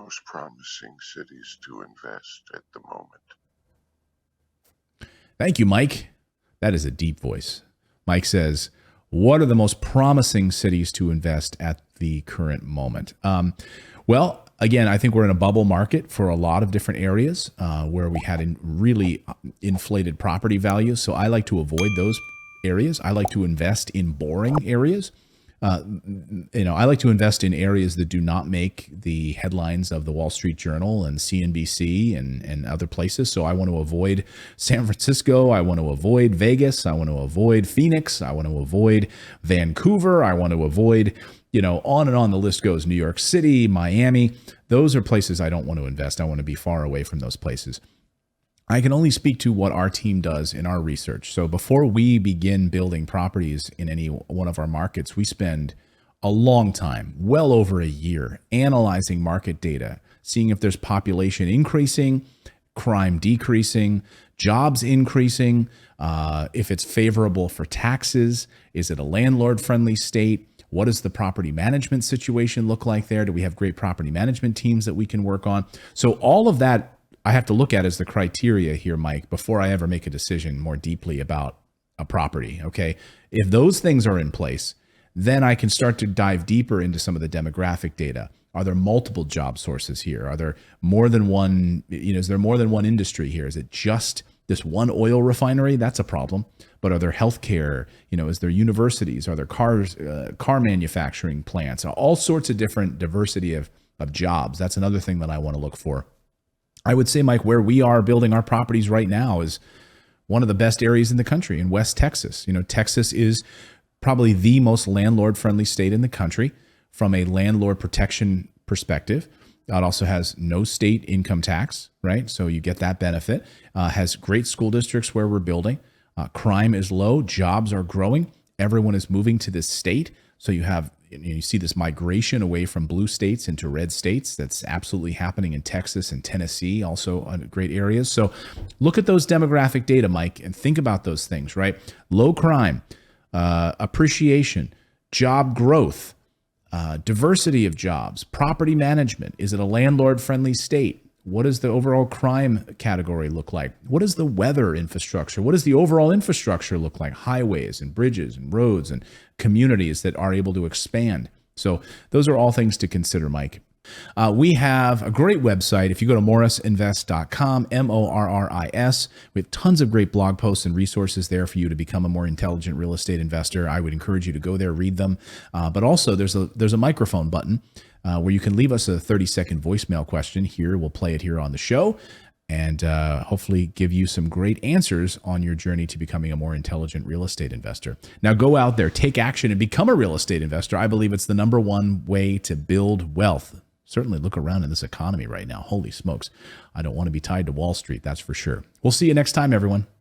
most promising cities to invest at the moment? Thank you, Mike. That is a deep voice. Mike says, what are the most promising cities to invest at the current moment? Well, again, I think we're in a bubble market for a lot of different areas where we had really inflated property values. So I like to avoid those areas. I like to invest in boring areas. I like to invest in areas that do not make the headlines of the Wall Street Journal and CNBC and other places. So I want to avoid San Francisco. I want to avoid Vegas. I want to avoid Phoenix. I want to avoid Vancouver. I want to avoid, on and on the list goes, New York City, Miami. Those are places I don't want to invest. I want to be far away from those places. I can only speak to what our team does in our research. So before we begin building properties in any one of our markets, we spend a long time, well over a year, analyzing market data, seeing if there's population increasing, crime decreasing, jobs increasing, if it's favorable for taxes, is it a landlord-friendly state? What does the property management situation look like there? Do we have great property management teams that we can work on? So all of that I have to look at as the criteria here, Mike, before I ever make a decision more deeply about a property, okay? If those things are in place, then I can start to dive deeper into some of the demographic data. Are there multiple job sources here? Are there more than one, is there more than one industry here? Is it just this one oil refinery? That's a problem. But are there healthcare? Is there universities? Are there car manufacturing plants? All sorts of different diversity of jobs. That's another thing that I want to look for. I would say, Mike, where we are building our properties right now is one of the best areas in the country in West Texas. Texas is probably the most landlord-friendly state in the country from a landlord protection perspective. It also has no state income tax, right? So you get that benefit. Has great school districts where we're building. Crime is low. Jobs are growing. Everyone is moving to this state. So you see this migration away from blue states into red states. That's absolutely happening in Texas and Tennessee, also great areas. So look at those demographic data, Mike, and think about those things, right? Low crime, appreciation, job growth, diversity of jobs, property management. Is it a landlord-friendly state? What does the overall crime category look like? What is the weather infrastructure? What does the overall infrastructure look like? Highways and bridges and roads and communities that are able to expand. So those are all things to consider, Mike. We have a great website. If you go to morrisinvest.com, MORRIS, we have tons of great blog posts and resources there for you to become a more intelligent real estate investor. I would encourage you to go there, read them. But also there's a microphone button where you can leave us a 30-second voicemail question here. We'll play it here on the show and hopefully give you some great answers on your journey to becoming a more intelligent real estate investor. Now go out there, take action, and become a real estate investor. I believe it's the number one way to build wealth. Certainly look around in this economy right now. Holy smokes. I don't want to be tied to Wall Street, that's for sure. We'll see you next time, everyone.